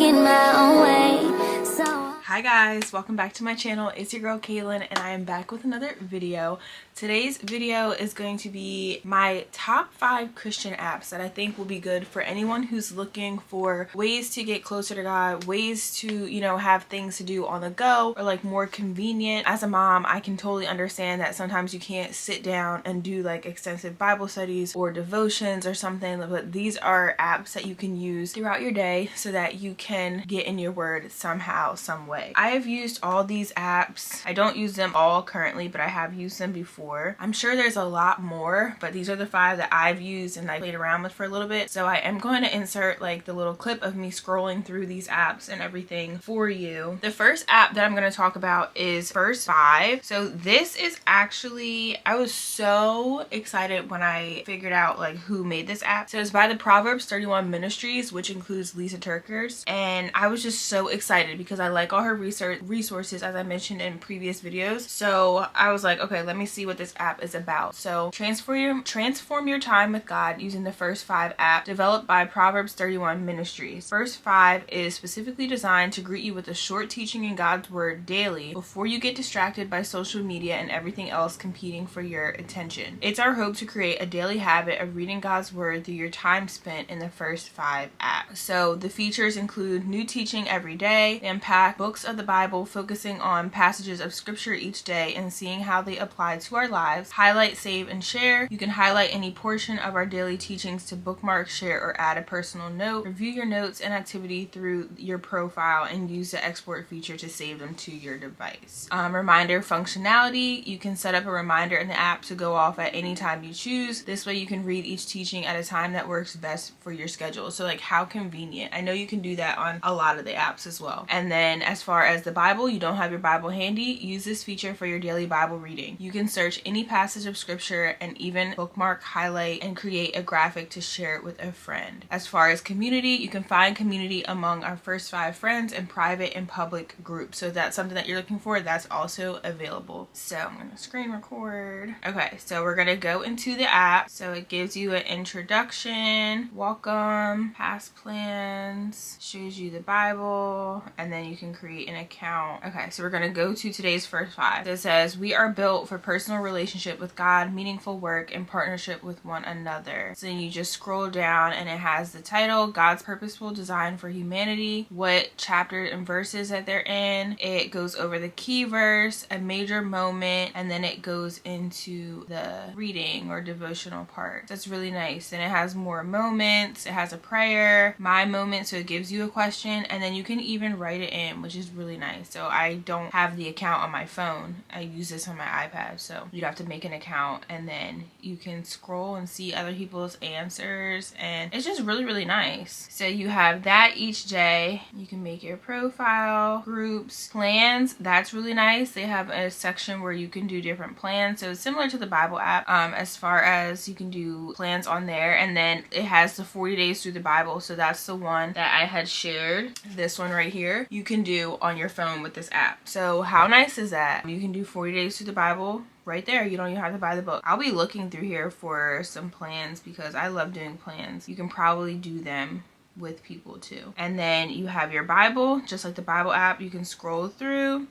making my own way. So hi guys, welcome back to my channel. It's your girl Kaylin and I am back with another video. Today's video is going to be my top 5 Christian apps that I think will be good for anyone who's looking for ways to get closer to God, ways to, have things to do on the go or like more convenient. As a mom, I can totally understand that sometimes you can't sit down and do like extensive Bible studies or devotions or something, but these are apps that you can use throughout your day so that you can get in your word somehow, some way. I have used all these apps. I don't use them all currently, but I have used them before. I'm sure there's a lot more, but these are the 5 that I've used and I played around with for a little bit. So I am going to insert like the little clip of me scrolling through these apps and everything for you. The first app that I'm going to talk about is First 5. So this is actually, I was so excited when I figured out like who made this app. So it's by the Proverbs 31 Ministries, which includes Lisa TerKeurst, and I was just so excited because I like all her resources, as I mentioned in previous videos. So I was like, okay, let me see what this app is about. So transform your time with God using the First 5 app, developed by Proverbs 31 Ministries. First 5 is specifically designed to greet you with a short teaching in God's word daily before you get distracted by social media and everything else competing for your attention. It's our hope to create a daily habit of reading God's word through your time spent in the First 5 app. So the features include new teaching every day. They unpack books of the Bible, focusing on passages of scripture each day and seeing how they apply to our lives. Highlight, save, and share. You can highlight any portion of our daily teachings to bookmark, share, or add a personal note. Review your notes and activity through your profile and use the export feature to save them to your device. Reminder functionality. You can set up a reminder in the app to go off at any time you choose. This way you can read each teaching at a time that works best for your schedule. So like, how convenient. I know you can do that on a lot of the apps as well. And then as far as the Bible, you don't have your Bible handy, use this feature for your daily Bible reading. You can search any passage of scripture and even bookmark, highlight, and create a graphic to share it with a friend. As far as community, you can find community among our First 5 friends in private and public groups. So if that's something that you're looking for, that's also available. So I'm gonna screen record. Okay, so we're gonna go into the app. So it gives you an introduction, welcome, past plans, shows you the Bible, and then you can create an account. Okay, so we're gonna go to today's First 5. So it says, we are built for personal relationship with God, meaningful work, and partnership with one another. So then you just scroll down and it has the title, God's Purposeful Design for Humanity, what chapter and verses that they're in. It goes over the key verse, a major moment, and then it goes into the reading or devotional part. That's really nice. And it has more moments. It has a prayer, my moment, so it gives you a question, and then you can even write it in, which is really nice. So I don't have the account on my phone. I use this on my iPad, so you'd have to make an account and then you can scroll and see other people's answers, and it's just really, really nice. So you have that each day. You can make your profile, groups, plans. That's really nice. They have a section where you can do different plans. So it's similar to the Bible app, as far as you can do plans on there, and then it has the 40 days through the Bible. So that's the one that I had shared. This one right here, you can do on your phone with this app. So how nice is that? You can do 40 days through the Bible right there. You don't even have to buy the book. I'll be looking through here for some plans because I love doing plans. You can probably do them with people too. And then you have your Bible, just like the Bible app. You can scroll through,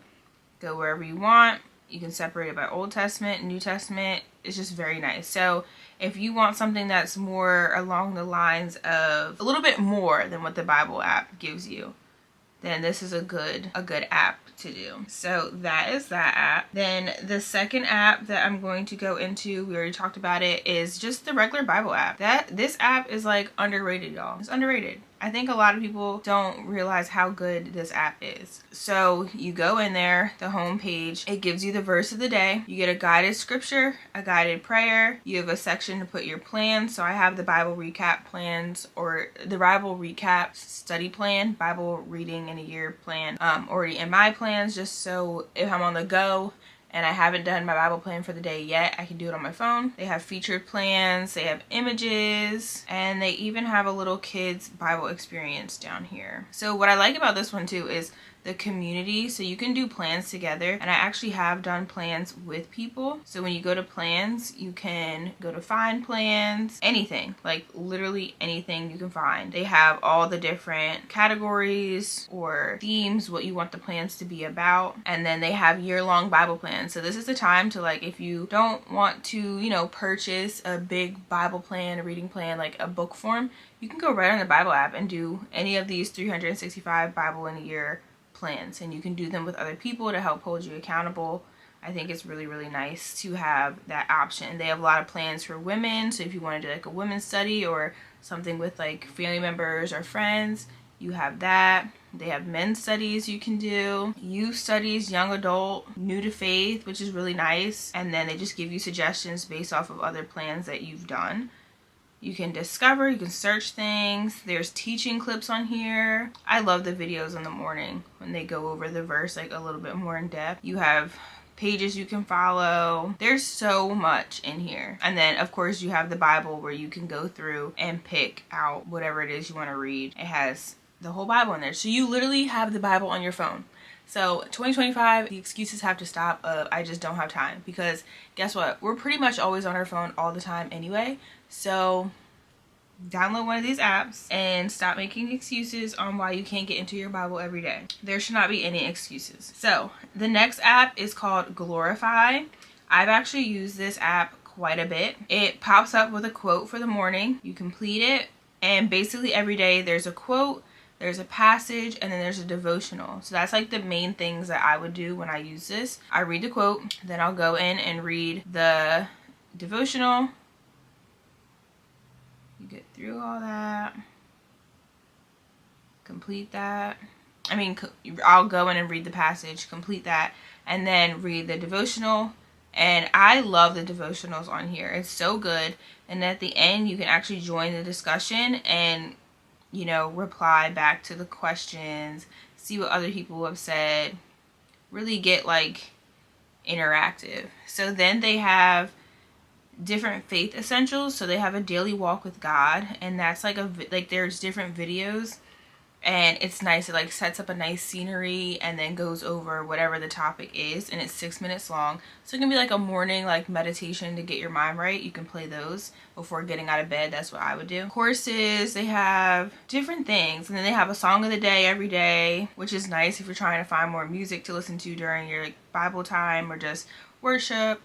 go wherever you want. You can separate it by Old Testament, New Testament. It's just very nice. So if you want something that's more along the lines of a little bit more than what the Bible app gives you, then this is a good app to do. So that is that app. Then the second app that I'm going to go into, we already talked about it, is just the regular Bible app. This app is like underrated, y'all. It's underrated. I think a lot of people don't realize how good this app is. So you go in there, the home page, it gives you the verse of the day. You get a guided scripture, a guided prayer. You have a section to put your plans. So I have the Bible recap plans, or the Bible recap study plan, Bible reading in a year plan, already in my plans, just so if I'm on the go and I haven't done my Bible plan for the day yet, I can do it on my phone. They have featured plans, they have images, and they even have a little kids Bible experience down here. So what I like about this one too is the community, so you can do plans together. And I actually have done plans with people. So when you go to plans, you can go to find plans, anything, like literally anything you can find. They have all the different categories or themes, what you want the plans to be about. And then they have year-long Bible plans. So this is the time to, like, if you don't want to, you know, purchase a big Bible plan, a reading plan, like a book form, you can go right on the Bible app and do any of these 365 Bible in a year plans, and you can do them with other people to help hold you accountable. I think it's really, really nice to have that option. They have a lot of plans for women, so if you want to do like a women's study or something with like family members or friends, you have that. They have men's studies you can do, youth studies, young adult, new to faith, which is really nice. And then they just give you suggestions based off of other plans that you've done. You can discover, you can search things. There's teaching clips on here. I love the videos in the morning when they go over the verse like a little bit more in depth. You have pages you can follow. There's so much in here. And then of course you have the Bible where you can go through and pick out whatever it is you want to read. It has the whole Bible in there. So you literally have the Bible on your phone. So 2025, the excuses have to stop of I just don't have time, because guess what? We're pretty much always on our phone all the time anyway. So download one of these apps and stop making excuses on why you can't get into your Bible every day. There should not be any excuses. So the next app is called Glorify. I've actually used this app quite a bit. It pops up with a quote for the morning. You complete it, and basically every day there's a quote, there's a passage, and then there's a devotional. So that's like the main things that I would do when I use this. I read the quote, then I'll go in and read the devotional. You get through all that, complete that. I'll go in and read the passage, complete that, and then read the devotional. And I love the devotionals on here. It's so good. And at the end, you can actually join the discussion and, you know, reply back to the questions, see what other people have said, really get like interactive. So then they have different faith essentials. So they have a daily walk with God, and that's like there's different videos, and it's nice. It like sets up a nice scenery and then goes over whatever the topic is, and it's 6 minutes long. So it can be like a morning like meditation to get your mind right. You can play those before getting out of bed. That's what I would do. Courses, they have different things, and then they have a song of the day every day, which is nice if you're trying to find more music to listen to during your Bible time or just worship.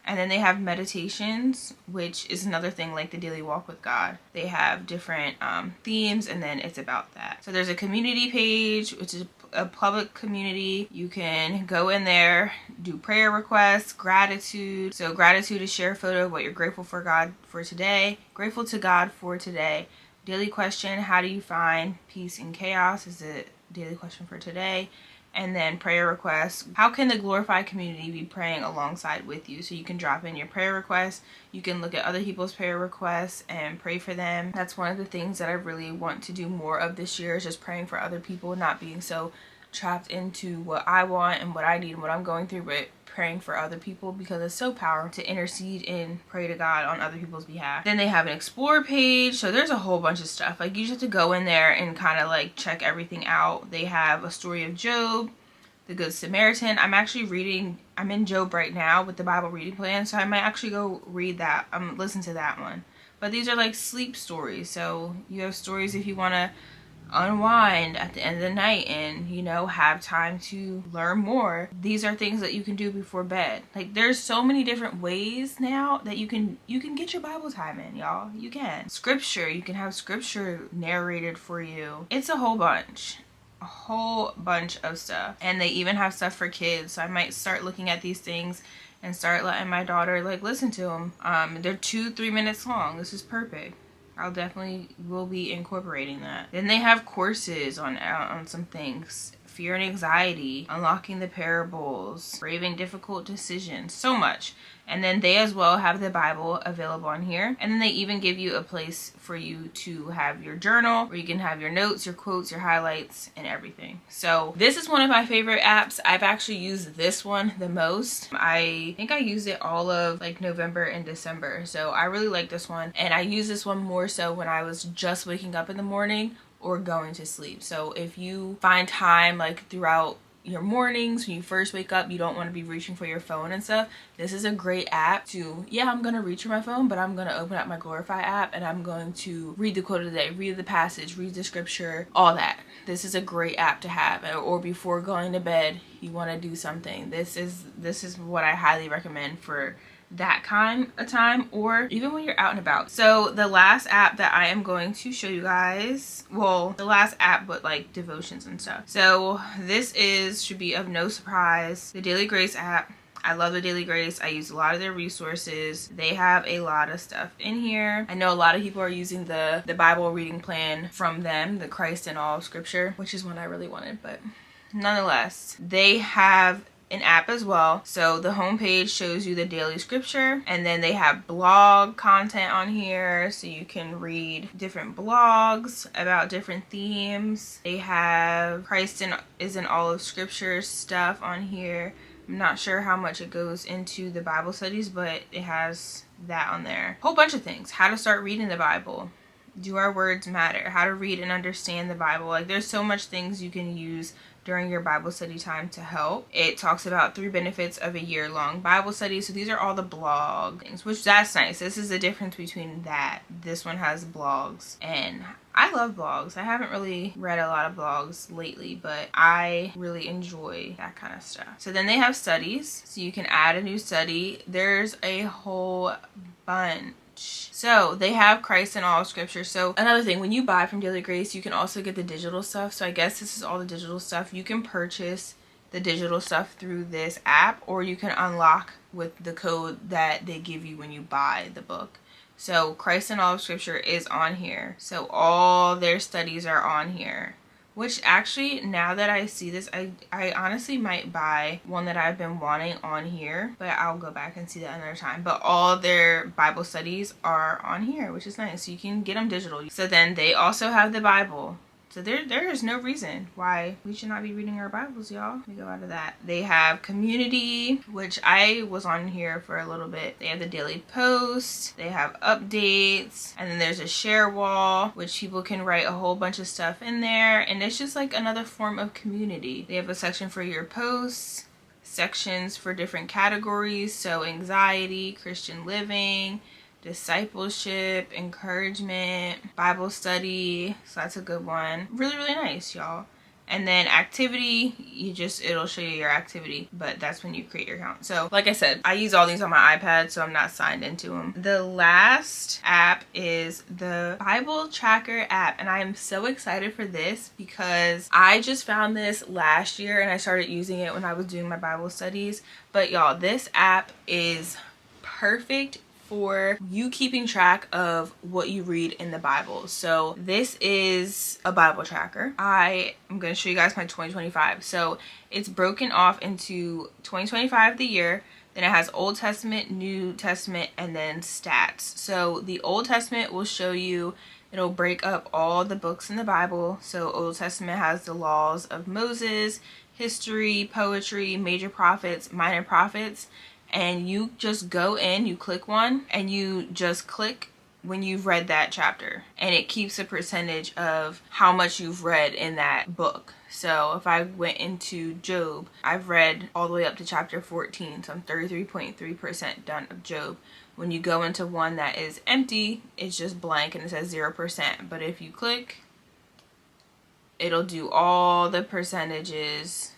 And then they have meditations, which is another thing like the daily walk with God. They have different themes, and then it's about that. So there's a community page, which is a public community. You can go in there, do prayer requests, gratitude. So gratitude is share a photo of what you're grateful for God for today. Grateful to God for today. Daily question, how do you find peace in chaos, is the daily question for today. And then prayer requests. How can the Glorify community be praying alongside with you? So you can drop in your prayer requests. You can look at other people's prayer requests and pray for them. That's one of the things that I really want to do more of this year, is just praying for other people, not being so trapped into what I want and what I need and what I'm going through, but praying for other people, because it's so powerful to intercede and pray to God on other people's behalf. Then they have an explore page. So there's a whole bunch of stuff. Like you just have to go in there and kind of like check everything out. They have a story of Job, the Good Samaritan. I'm in Job right now with the Bible reading plan, so I might actually go read that, listen to that one. But these are like sleep stories. So you have stories if you want to unwind at the end of the night and, you know, have time to learn more. These are things that you can do before bed. Like there's so many different ways now that you can get your Bible time in, y'all. You can. Scripture, you can have scripture narrated for you. It's a whole bunch of stuff. And they even have stuff for kids. So I might start looking at these things and start letting my daughter like listen to them. They're 2-3 minutes long. This is perfect. I'll definitely will be incorporating that. Then they have courses on some things. Fear and anxiety, unlocking the parables, braving difficult decisions, so much. And then they as well have the Bible available on here. And then they even give you a place for you to have your journal, where you can have your notes, your quotes, your highlights, and everything. So this is one of my favorite apps. I've actually used this one the most. I think I used it all of like November and December. So I really like this one. And I use this one more so when I was just waking up in the morning, or going to sleep. So if you find time like throughout your mornings when you first wake up, you don't want to be reaching for your phone and stuff, this is a great app to, yeah, I'm gonna reach for my phone, but I'm gonna open up my Glorify app and I'm going to read the quote of the day, read the passage, read the scripture, all that. This is a great app to have. Or before going to bed, you want to do something, this is what I highly recommend for that kind of time, or even when you're out and about. So the last app that I am going to show you guys, well, the last app, but like devotions and stuff. So this should be of no surprise, the Daily Grace app. I love the Daily Grace. I use a lot of their resources. They have a lot of stuff in here. I know a lot of people are using the Bible reading plan from them, the Christ in All Scripture, which is one I really wanted, but nonetheless, they have an app as well. So the homepage shows you the daily scripture, and then they have blog content on here, so you can read different blogs about different themes. They have Christ is in All of Scripture stuff on here. I'm not sure how much it goes into the Bible studies, but it has that on there. Whole bunch of things. How to start reading the Bible. Do our words matter? How to read and understand the Bible. Like, there's so much things you can use during your Bible study time to help. It talks about 3 benefits of a year-long Bible study. So these are all the blog things, which that's nice. This is the difference between that. This one has blogs, and I love blogs. I haven't really read a lot of blogs lately, but I really enjoy that kind of stuff. So then they have studies, so you can add a new study. There's a whole bunch. So they have Christ in All Scripture. So another thing, when you buy from Daily Grace, you can also get the digital stuff. So I guess this is all the digital stuff. You can purchase the digital stuff through this app, or you can unlock with the code that they give you when you buy the book. So Christ in All of Scripture is on here. So all their studies are on here. Which actually, now that I see this, I honestly might buy one that I've been wanting on here. But I'll go back and see that another time. But all their Bible studies are on here, which is nice. So you can get them digital. So then they also have the Bible. So there is no reason why we should not be reading our Bibles, y'all. Let me go out of that. They have community, which I was on here for a little bit. They have the daily post. They have updates. And then there's a share wall, which people can write a whole bunch of stuff in there. And it's just like another form of community. They have a section for your posts, sections for different categories. So anxiety, Christian living, discipleship, encouragement, Bible study. So that's a good one. Really, really nice, y'all. And then activity, it'll show you your activity, but that's when you create your account. So like I said, I use all these on my iPad, so I'm not signed into them. The last app is the Bible Tracker app, and I am so excited for this because I just found this last year and I started using it when I was doing my Bible studies. But y'all, this app is perfect for you keeping track of what you read in the Bible. So this is a Bible tracker. I am going to show you guys my 2025. So it's broken off into 2025 the year, then it has Old Testament, New Testament, and then stats. So the Old Testament will show you, it'll break up all the books in the Bible. So Old Testament has the laws of Moses, history, poetry, major prophets, minor prophets. And you just go in, you click one, and you just click when you've read that chapter. And it keeps a percentage of how much you've read in that book. So if I went into Job, I've read all the way up to chapter 14. So I'm 33.3% done of Job. When you go into one that is empty, it's just blank and it says 0%. But if you click, it'll do all the percentages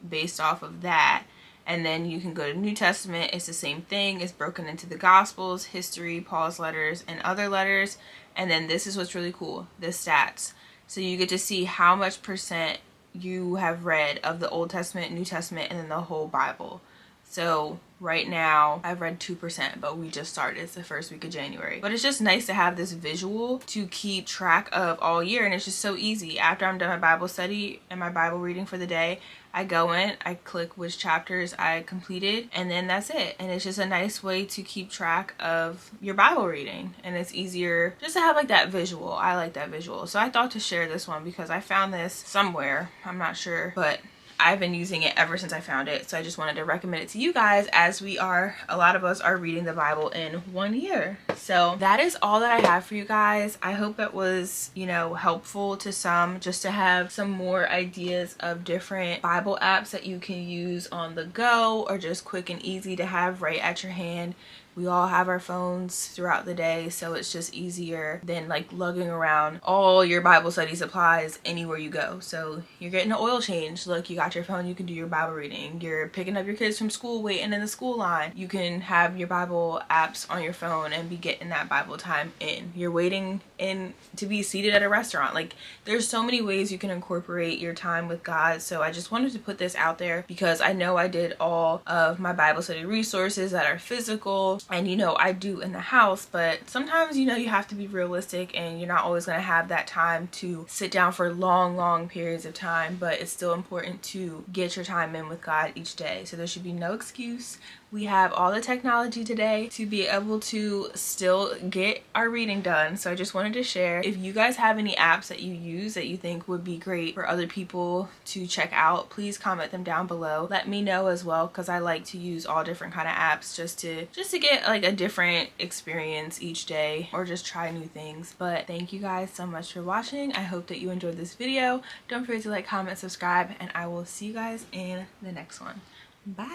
based off of that. And then you can go to New Testament. It's the same thing. It's broken into the Gospels, history, Paul's letters, and other letters. And then this is what's really cool, the stats. So you get to see how much percent you have read of the Old Testament, New Testament, and then the whole Bible. So right now I've read 2%, but we just started. It's the first week of January. But it's just nice to have this visual to keep track of all year. And it's just so easy. After I'm done my Bible study and my Bible reading for the day, I go in, I click which chapters I completed, and then that's it. And it's just a nice way to keep track of your Bible reading. And it's easier just to have like that visual. I like that visual. So I thought to share this one because I found this somewhere. I'm not sure, but I've been using it ever since I found it, so I just wanted to recommend it to you guys, as a lot of us are reading the Bible in 1 year. So that is all that I have for you guys. I hope it was, you know, helpful to some, just to have some more ideas of different Bible apps that you can use on the go, or just quick and easy to have right at your hand. We all have our phones throughout the day, so it's just easier than like lugging around all your Bible study supplies anywhere you go. So you're getting an oil change, look, you got your phone, you can do your Bible reading. You're picking up your kids from school, waiting in the school line, you can have your Bible apps on your phone and be getting that Bible time in. You're waiting in to be seated at a restaurant. Like, there's so many ways you can incorporate your time with God. So I just wanted to put this out there, because I know I did all of my Bible study resources that are physical, and you know, I do in the house, but sometimes, you know, you have to be realistic, and you're not always going to have that time to sit down for long periods of time. But it's still important to get your time in with God each day, so there should be no excuse. We have all the technology today to be able to still get our reading done. So I just wanted to share. If you guys have any apps that you use that you think would be great for other people to check out, please comment them down below. Let me know as well, because I like to use all different kind of apps just to get like a different experience each day, or just try new things. But thank you guys so much for watching. I hope that you enjoyed this video. Don't forget to like, comment, subscribe, and I will see you guys in the next one. Bye.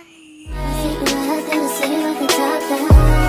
I think we're gonna see what we talk about.